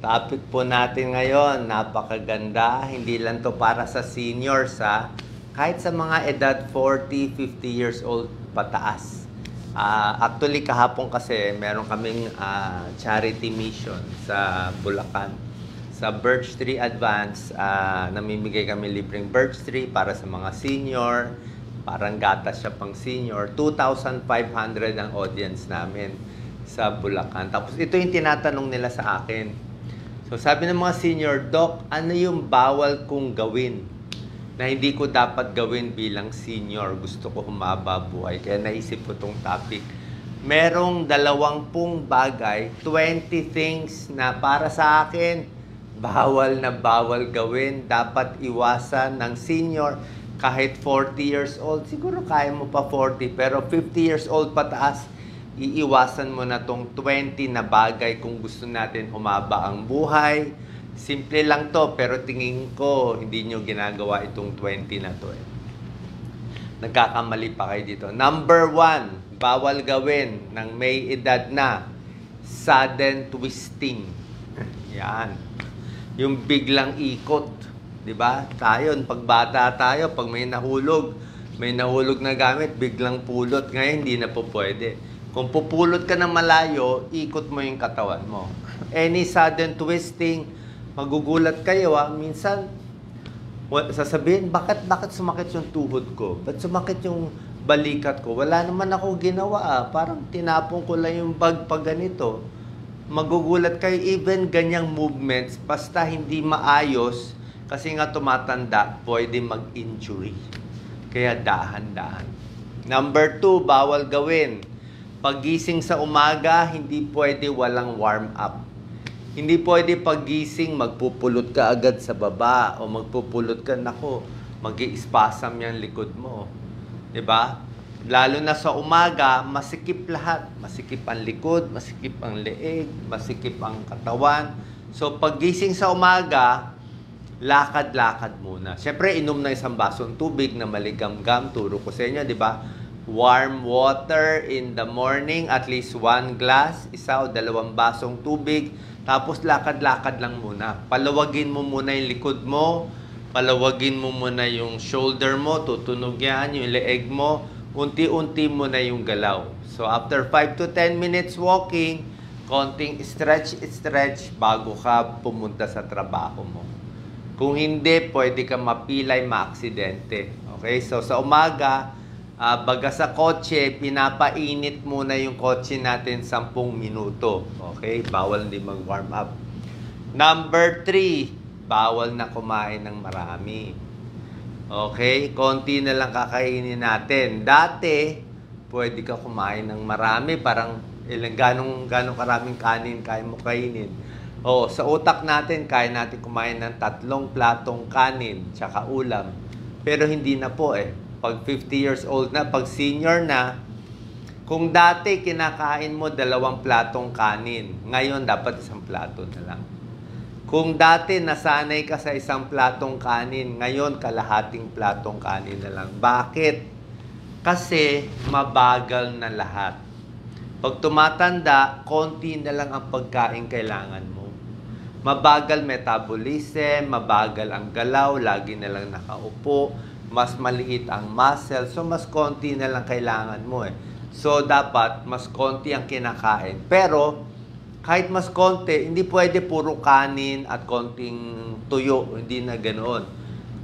Topic po natin ngayon, napakaganda. Hindi lang to para sa seniors ha. Kahit sa mga edad 40, 50 years old pataas. Actually kahapon kasi meron kaming charity mission sa Bulacan. Sa Birch Tree Advance, namimigay kami libreng birch tree para sa mga senior. Parang gatas siya pang senior. 2,500 ang audience namin sa Bulacan. Tapos ito yung tinatanong nila sa akin. So sabi ng mga senior, Doc, ano yung bawal kong gawin na hindi ko dapat gawin bilang senior? Gusto ko humaba buhay. Kaya naisip ko tong topic. Merong 20 bagay, 20 things na para sa akin, bawal na bawal gawin. Dapat iwasan ng senior kahit 40 years old. Siguro kaya mo pa 40, pero 50 years old pataas, iiwasan mo na tong 20 na bagay kung gusto natin humaba ang buhay. Simple lang to, pero tingin ko hindi nyo ginagawa itong 20 na to eh. Nagkakamali pa kayo dito. Number 1, bawal gawin ng may edad na, sudden twisting. Yan. Yung biglang ikot. Diba? Tayo, pag bata tayo, pag may nahulog na gamit, biglang pulot. Ngayon, hindi na po pwede. Kung pupulot ka ng malayo, ikot mo yung katawan mo. Any sudden twisting, magugulat kayo minsan, sasabihin, bakit sumakit yung tuhod ko? Ba't sumakit yung balikat ko? Wala naman ako ginawa Parang tinapon ko lang yung bag pa ganito. Magugulat kayo, even ganyang movements, basta hindi maayos, kasi nga tumatanda, pwede mag-injury. Kaya dahan-dahan. Number 2, bawal gawin. Paggising sa umaga, hindi pwede walang warm up. Hindi pwede paggising, magpupulot ka agad sa baba o magpupulot ka, nako, mag-i-spasm yung likod mo. 'Di ba? Lalo na sa umaga, masikip lahat. Masikip ang likod, masikip ang leeg, masikip ang katawan. So paggising sa umaga, lakad-lakad muna. Siyempre, inom na isang basong tubig na maligamgam. Turo ko sa inyo, 'di ba? Warm water in the morning, at least 1 glass, 1 o 2 basong tubig, tapos lakad-lakad lang muna. Palawagin mo muna yung likod mo, palawagin mo muna yung shoulder mo, tutunog yan, yung leeg mo, unti-unti mo na yung galaw. So after 5 to 10 minutes walking, konting stretch bago ka pumunta sa trabaho mo. Kung hindi, pwede ka mapilay, maaksidente. Okay? So sa umaga, baga sa kotse, pinapainit muna yung kotse natin 10 minuto. Okay? Bawal din mag-warm up. Number 3, bawal na kumain ng marami. Okay? Konti na lang kakainin natin. Dati, pwede ka kumain ng marami. Parang ganong karaming kanin kaya mo kainin. Sa utak natin, kaya natin kumain ng 3 platong kanin, tsaka ulam. Pero hindi na po Pag 50 years old na, pag senior na, kung dati kinakain mo 2 platong kanin, ngayon dapat 1 plato na lang. Kung dati nasanay ka sa 1 platong kanin, ngayon kalahating platong kanin na lang. Bakit? Kasi mabagal na lahat. Pag tumatanda, konti na lang ang pagkain kailangan mo. Mabagal metabolism, mabagal ang galaw, lagi na lang nakaupo, mas maliit ang muscle, so mas konti na lang kailangan mo So dapat mas konti ang kinakain. Pero kahit mas konti, hindi pwede puro kanin at konting tuyo, hindi na ganoon.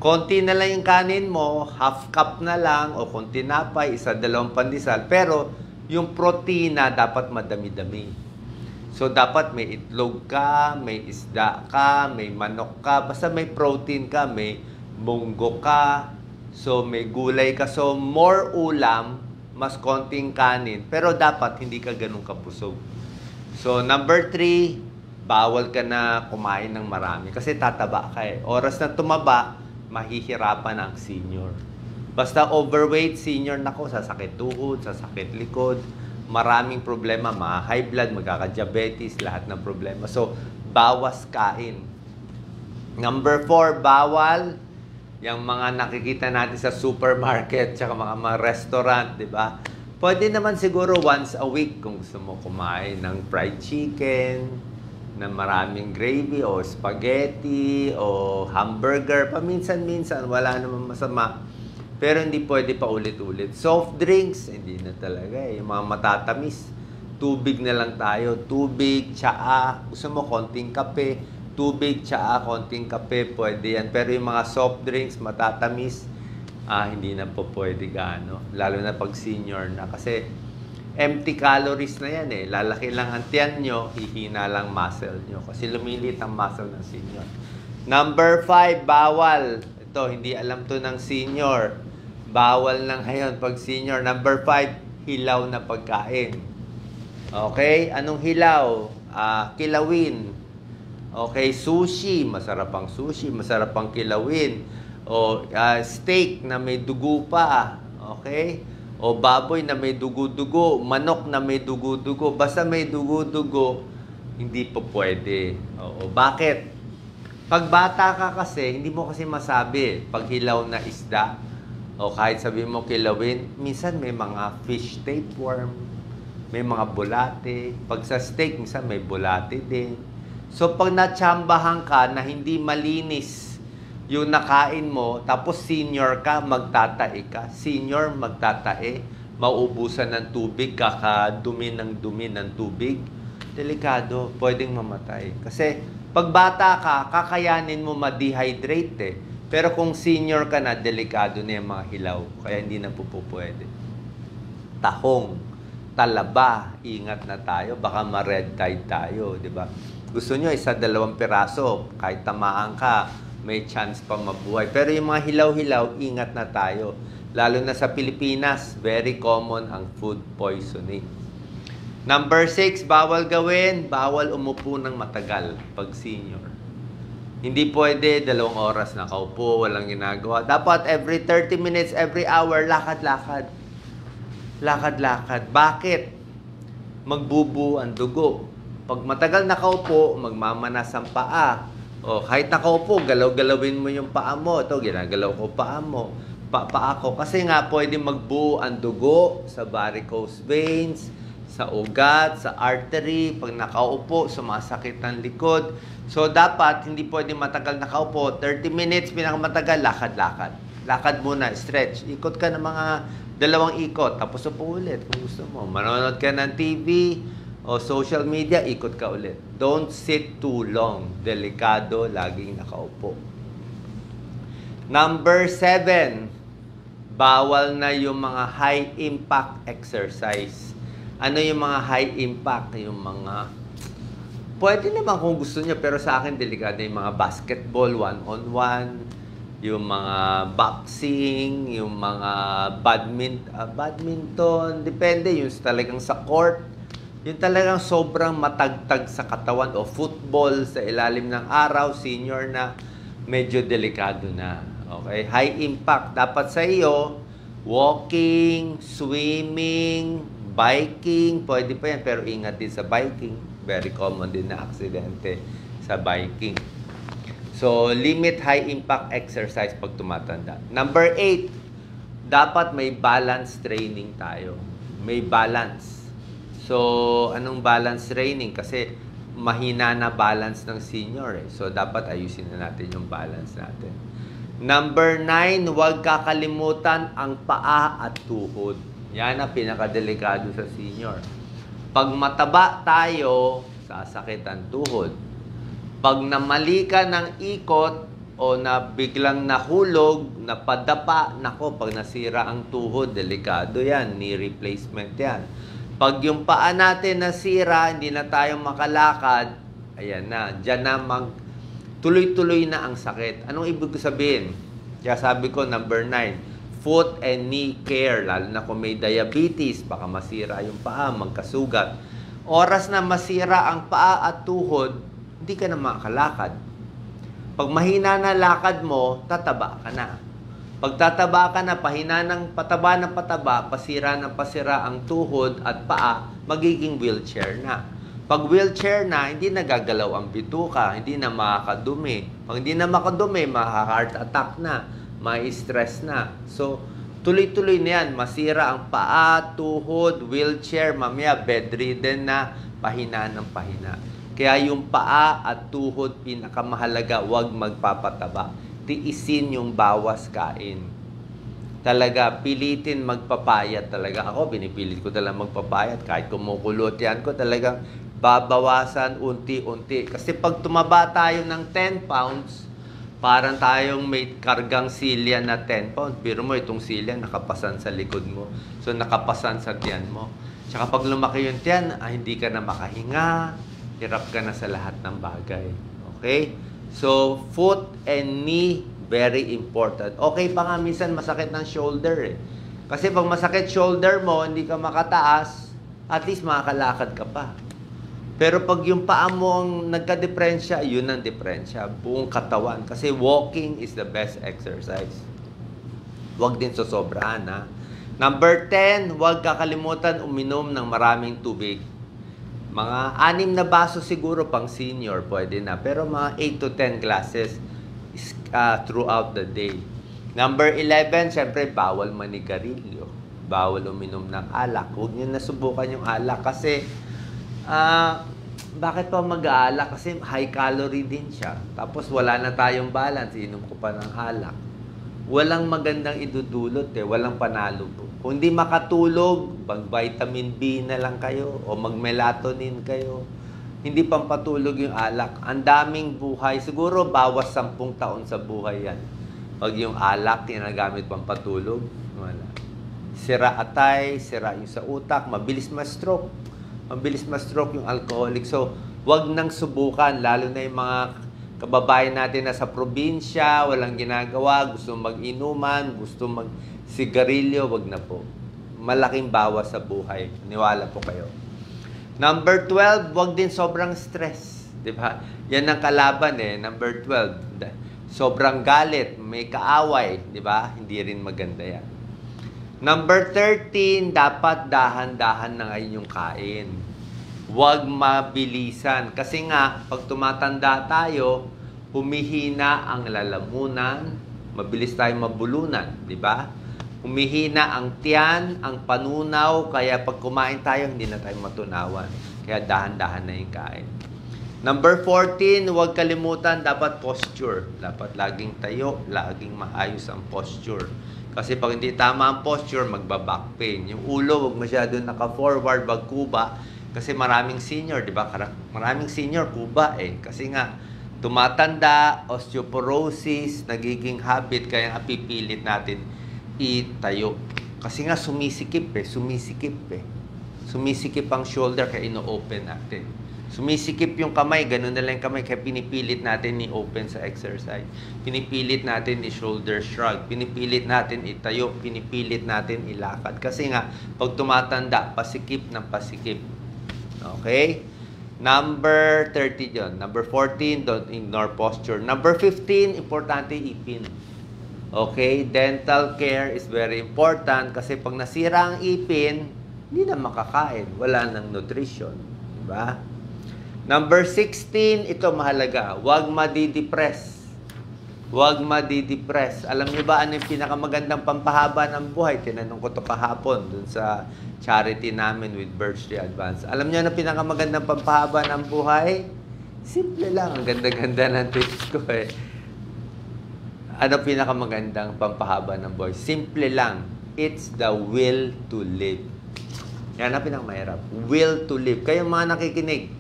Konti na lang yung kanin mo, half cup na lang o kung tinapay, 1-2 pandesal, pero yung protina dapat madami-dami. So dapat may itlog ka, may isda ka, may manok ka, basta may protein ka, may munggo ka, so may gulay ka. So more ulam, mas konting kanin, pero dapat hindi ka ganun kabusog. So number 3, bawal ka na kumain ng marami kasi tataba ka Oras na tumaba, mahihirapan ang senior. Basta overweight senior, nako, sasakit tuhod, sasakit likod, maraming problema, high blood, magkaka-diabetes, lahat ng problema. So bawas kain. Number 4, bawal yung mga nakikita natin sa supermarket, tsaka mga restaurant, di ba? Pwede naman siguro once a week kung gusto mo kumain ng fried chicken, na maraming gravy o spaghetti o hamburger. Paminsan-minsan, wala namang masama. Pero hindi pwede pa ulit-ulit. Soft drinks, hindi na talaga eh. Yung mga matatamis, tubig na lang tayo. Tubig, tsaa, gusto mo konting kape, tubig, tsaa, konting kape, pwede yan. Pero yung mga soft drinks, matatamis, hindi na po pwede gaano. Lalo na pag senior na. Kasi empty calories na yan eh. Lalaki lang ang tiyan nyo, hihina lang muscle nyo. Kasi lumilit ang muscle ng senior. Number 5, bawal. Ito, hindi alam to ng senior. Bawal na ngayon pag senior. Number 5, hilaw na pagkain. Okay? Anong hilaw? Kilawin. Okay, sushi. Masarap ang sushi. Masarap ang kilawin. O steak na may dugo pa. Okay? O baboy na may dugo-dugo. Manok na may dugo-dugo. Basta may dugo-dugo, hindi po pwede. O bakit? Pag bata ka kasi, hindi mo kasi masabi. Pag hilaw na isda, o kahit sabihin mo kilawin, minsan may mga fish tapeworm, may mga bulate. Pag sa steak, minsan may bulate din. So pag natsambahan ka na hindi malinis yung nakain mo, tapos senior ka, magtatae ka. Senior, magtatae, mauubusan ng tubig, kakadumi ng tubig. Delikado, pwedeng mamatay. Kasi pag bata ka, kakayanin mo ma-dehydrate eh. Pero kung senior ka na, delikado na yung mga hilaw. Kaya hindi na po pwede. Tahong, talaba, ingat na tayo. Baka ma-red tide tayo, di ba? Gusto nyo, 1-2 piraso. Kahit tamaan ka, may chance pa mabuhay. Pero yung mga hilaw-hilaw, ingat na tayo. Lalo na sa Pilipinas, very common ang food poisoning. Number 6, bawal gawin. Bawal umupo ng matagal pag senior. Hindi pwede 2 oras nakaupo, walang ginagawa. Dapat every 30 minutes, every hour, lakad-lakad. Lakad-lakad. Bakit? Magbubu ang dugo. Pag matagal nakaupo, magmamanas ang paa. O kahit nakaupo, galaw-galawin mo yung paa mo. Ito, ginagalaw ko paa mo. Paa ko. Kasi nga, pwede magbuo ang dugo sa varicose veins, sa ugat, sa artery. Pag nakaupo, sumasakit ang likod. So, dapat, hindi pwede matagal nakaupo. 30 minutes, pinakamatagal, lakad-lakad. Lakad muna, stretch. Ikot ka ng mga 2 ikot, tapos upo ulit kung gusto mo. Manonood ka ng TV o social media, ikot ka ulit. Don't sit too long. Delikado, laging nakaupo. Number 7, bawal na yung mga high-impact exercise. Ano yung mga high-impact? Yung mga pwede naman kung gusto niya, pero sa akin delikado yung mga basketball, 1-on-1, yung mga boxing, yung mga badminton, depende, yung talagang sa court, yung talagang sobrang matagtag sa katawan, o football sa ilalim ng araw, senior na, medyo delikado na. Okay? High impact. Dapat sa iyo, walking, swimming, biking, pwede pa yan, pero ingat din sa biking. Very common din na aksidente sa biking. So, limit high-impact exercise pag tumatanda. Number 8, dapat may balance training tayo. May balance. So, anong balance training? Kasi mahina na balance ng senior eh. So, dapat ayusin na natin yung balance natin. Number 9, huwag kakalimutan ang paa at tuhod. Yan ang pinakadelikado sa senior. Pag mataba tayo, sasakit ang tuhod. Pag namali ka ng ikot o na biglang nahulog, napadapa, nako, pag nasira ang tuhod, delikado yan, knee replacement yan. Pag yung paa natin nasira, hindi na tayo makalakad, ayan na, dyan na tuloy-tuloy na ang sakit. Anong ibig sabihin? Kaya sabi ko, number 9, foot and knee care, lalo na kung may diabetes, baka masira yung paa, magkasugat. Oras na masira ang paa at tuhod, hindi ka na makalakad. Pag mahina na lakad mo, tataba ka na. Pag tataba ka na, pahina ng pataba, pasira ng pasira ang tuhod at paa, magiging wheelchair na. Pag wheelchair na, hindi nagagalaw ang bituka, hindi na makakadumi. Pag hindi na makadumi, maka-heart attack na, may stress na. So, tuloy-tuloy na yan. Masira ang paa, tuhod, wheelchair, mamaya bedridden na, pahina ng pahina. Kaya yung paa at tuhod, pinakamahalaga, huwag magpapataba. Tiisin yung bawas kain. Talaga, pilitin magpapayat talaga. Ako, binipilit ko talaga magpapayat. Kahit kumukulot yan ko, talagang babawasan unti-unti. Kasi pag tumaba tayo ng 10 pounds, parang tayong may kargang silya na 10 pounds. Pero mo, itong silya nakapasan sa likod mo. So, nakapasan sa tiyan mo. Tsaka pag lumaki yung tiyan, hindi ka na makahinga. Hirap ka na sa lahat ng bagay. Okay? So, foot and knee, very important. Okay pa nga, minsan masakit ng shoulder eh. Kasi pag masakit shoulder mo, hindi ka makataas, at least makakalakad ka pa. Pero pag yung paa mo ang nagka-diferensya, yun ang diferensya. Buong katawan. Kasi walking is the best exercise. Huwag din sosobrahan, ha. Number 10, huwag kakalimutan uminom ng maraming tubig. Mga 6 na baso siguro pang senior, pwede na. Pero mga 8 to 10 glasses throughout the day. Number 11, syempre, bawal manigarilyo. Bawal uminom ng alak. Huwag nyo nasubukan yung alak kasi bakit pa mag-aalak? Kasi high calorie din siya. Tapos wala na tayong balance, inom ko pa ng alak. Walang magandang idudulot eh, walang panalo po. Kung hindi makatulog, mag-vitamin B na lang kayo o mag-melatonin kayo. Hindi pampatulog yung alak. Ang daming buhay, siguro bawas 10 taon sa buhay yan. Pag yung alak, ginagamit pampatulog, wala. Sira atay, sira yung sa utak, mabilis ma-stroke. Mabilis ma-stroke yung alcoholic. So, wag nang subukan, lalo na yung mga kababayan natin na sa probinsya, walang ginagawa, gusto mag-inuman, gusto mag-sigarilyo, wag na po. Malaking bawas sa buhay. Niwala po kayo. Number 12, wag din sobrang stress. Diba? Yan ang kalaban eh. Number 12, sobrang galit, may kaaway. Diba? Hindi rin maganda yan. Number 13, dapat dahan-dahan na ngayon yung kain. Huwag mabilisan. Kasi nga, pag tumatanda tayo, humihina ang lalamunan, mabilis tayong mabulunan, di ba? Humihina ang tiyan, ang panunaw, kaya pag kumain tayo, hindi na tayo matunawan. Kaya dahan-dahan na yung kain. Number 14, huwag kalimutan, dapat posture. Dapat laging tayo, laging maayos ang posture. Kasi pag hindi tama ang posture, magba-back pain. Yung ulo, huwag masyado naka-forward, wag kuba. Kasi maraming senior, di ba? Maraming senior, kuba eh. Kasi nga, tumatanda, osteoporosis, nagiging habit, kaya nga pipilit natin itayo. Kasi nga sumisikip eh. Sumisikip ang shoulder, kaya ino-open natin. Sumisikip yung kamay, ganun na lang yung kamay, kaya pinipilit natin i-open sa exercise. Pinipilit natin i-shoulder shrug. Pinipilit natin itayo. Pinipilit natin ilakad. Kasi nga, pag tumatanda, pasikip ng pasikip. Okay? Number 30 yun. Number 14, don't ignore posture. Number 15, importante ipin. Okay? Dental care is very important kasi pag nasira ang ipin, hindi na makakain. Wala nang nutrition. Diba? Number 16, ito mahalaga. Huwag madidepress. Huwag madidepress. Alam niyo ba ano yung pinakamagandang pampahaba ng buhay? Tinanong ko to kahapon dun sa charity namin with Birchtree Advance. Alam niyo ano pinakamagandang pampahaba ng buhay? Simple lang. Ang ganda-ganda ng tips ko eh. Ano pinakamagandang pampahaba ng buhay? Simple lang. It's the will to live. Yan ang pinakamahirap. Will to live. Kayong mga nakikinig,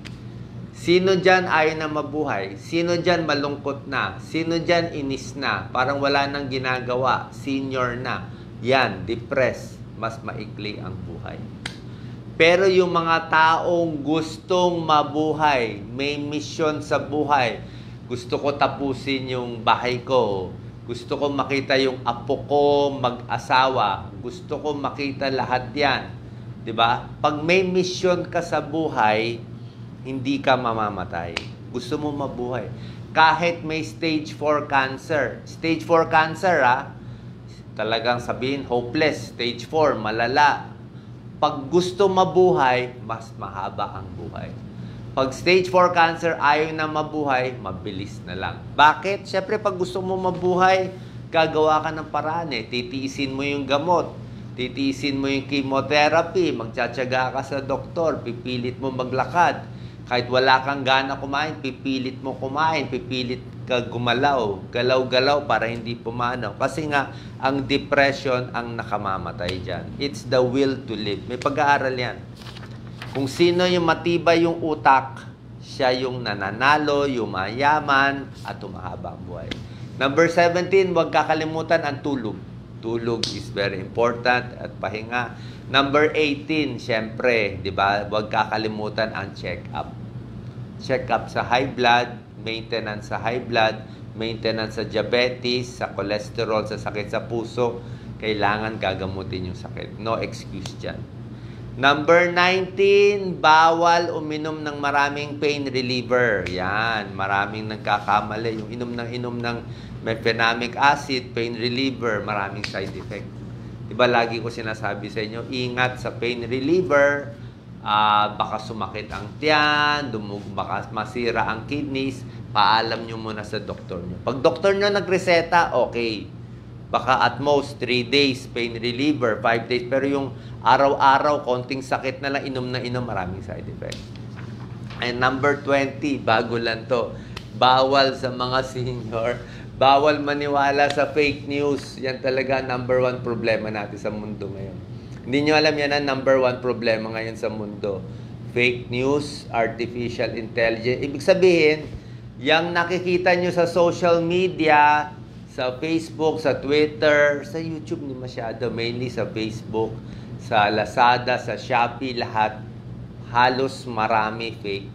sino dyan ayaw na mabuhay? Sino dyan malungkot na? Sino dyan inis na? Parang wala nang ginagawa. Senior na. Yan, depressed. Mas maikli ang buhay. Pero yung mga taong gustong mabuhay, may misyon sa buhay, gusto ko tapusin yung bahay ko, gusto ko makita yung apo ko mag-asawa, gusto ko makita lahat yan. Diba? Pag may misyon ka sa buhay, hindi ka mamamatay. Gusto mo mabuhay. Kahit may stage 4 cancer. Stage 4 cancer, talagang sabihin, hopeless. Stage 4, malala. Pag gusto mabuhay, mas mahaba ang buhay. Pag stage 4 cancer, ayaw na mabuhay, mabilis na lang. Bakit? Siyempre, pag gusto mo mabuhay, gagawa ka ng paraan eh. Titiisin mo yung gamot. Titiisin mo yung chemotherapy. Magtsatsaga ka sa doktor. Pipilit mo maglakad. Kahit wala kang gana kumain, pipilit mo kumain, pipilit ka gumalaw, galaw-galaw para hindi pumanaw. Kasi nga, ang depression ang nakamamatay dyan. It's the will to live. May pag-aaral yan. Kung sino yung matibay yung utak, siya yung nananalo, yung mayaman, at humahabang buhay. Number 17, huwag kakalimutan ang tulog. Tulog is very important at pahinga. Number 18, syempre, di ba? Huwag kakalimutan ang check-up. Check-up sa high blood, maintenance sa high blood, maintenance sa diabetes, sa cholesterol, sa sakit sa puso. Kailangan gagamutin yung sakit. No excuse dyan. Number 19, bawal uminom ng maraming pain reliever. Yan, maraming nagkakamali. Yung inom ng mefenamic acid, pain reliever, maraming side effect. Diba lagi ko sinasabi sa inyo, ingat sa pain reliever, baka sumakit ang tiyan, baka masira ang kidneys, paalam nyo muna sa doktor nyo. Pag doktor nyo nagreseta, okay. Baka at most 3 days pain reliever, 5 days. Pero yung araw-araw, konting sakit na lang, inom na inom, maraming side effect. And number 20, bago lang to, bawal sa mga senior, bawal maniwala sa fake news. Yan talaga number 1 problema natin sa mundo ngayon. Hindi nyo alam yan ang number 1 problema ngayon sa mundo. Fake news, artificial intelligence. Ibig sabihin, yung nakikita nyo sa social media, sa Facebook, sa Twitter, sa YouTube ni masyado, mainly sa Facebook, sa Lazada, sa Shopee, lahat, halos marami fake.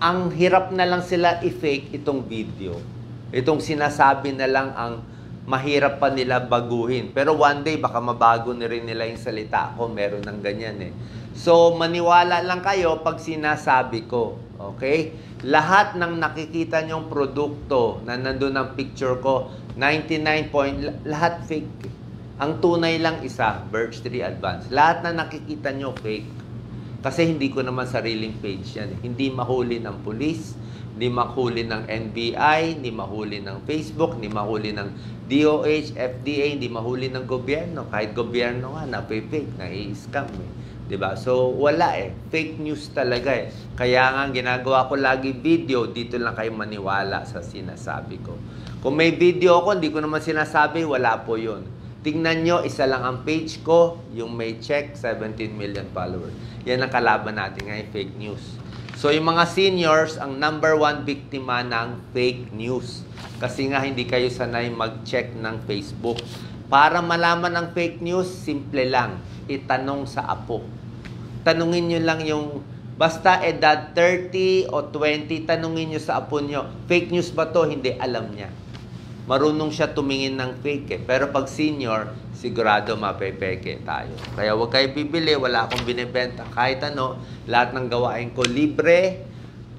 Ang hirap na lang sila i-fake itong video. Itong sinasabi na lang ang mahirap pa nila baguhin. Pero one day, baka mabago na rin nila yung salita ko. Meron ng ganyan eh. So, maniwala lang kayo pag sinasabi ko. Okay? Lahat ng nakikita nyong produkto na nandun ang picture ko, 99 lahat fake. Ang tunay lang isa, Birch Tree Advance. Lahat na nakikita nyo fake. Kasi hindi ko naman sariling page yan. Hindi mahuli ng police, hindi mahuli ng NBI, hindi mahuli ng Facebook, hindi mahuli ng DOH, FDA, hindi mahuli ng gobyerno. Kahit gobyerno nga, na-fake, na-i-scam eh. Diba? So, wala eh. Fake news talaga eh. Kaya nga, ginagawa ko lagi video, dito lang kayo maniwala sa sinasabi ko. Kung may video ako, hindi ko naman sinasabi, wala po yun. Tingnan nyo, isa lang ang page ko, yung may check, 17 million followers. Yan ang kalaban natin ngayon, fake news. So, yung mga seniors, ang number 1 biktima ng fake news. Kasi nga, hindi kayo sanay mag-check ng Facebook. Para malaman ang fake news, simple lang. Itanong sa apo. Tanungin nyo lang yung, basta edad 30 o 20, tanungin nyo sa apo nyo, fake news ba to? Hindi, alam niya. Marunong siya tumingin ng fake eh. Pero pag senior, sigurado mapepeke tayo. Kaya huwag kayo bibili, wala akong binibenta. Kahit ano, lahat ng gawain ko libre.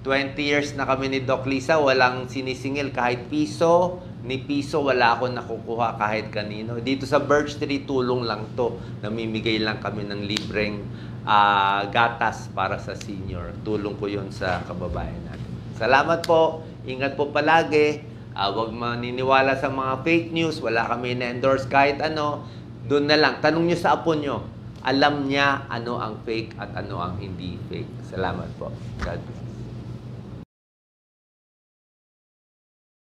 20 years na kami ni Doc Lisa, walang sinisingil kahit piso. Ni piso, wala akong nakukuha kahit kanino. Dito sa Birch Tree, tulong lang to. Namimigay lang kami ng libreng gatas para sa senior. Tulong ko yun sa kababayan natin. Salamat po. Ingat po palagi. Huwag maniniwala sa mga fake news. Wala kami na-endorse kahit ano. Doon na lang. Tanong nyo sa apo nyo. Alam niya ano ang fake at ano ang hindi fake. Salamat po. God bless.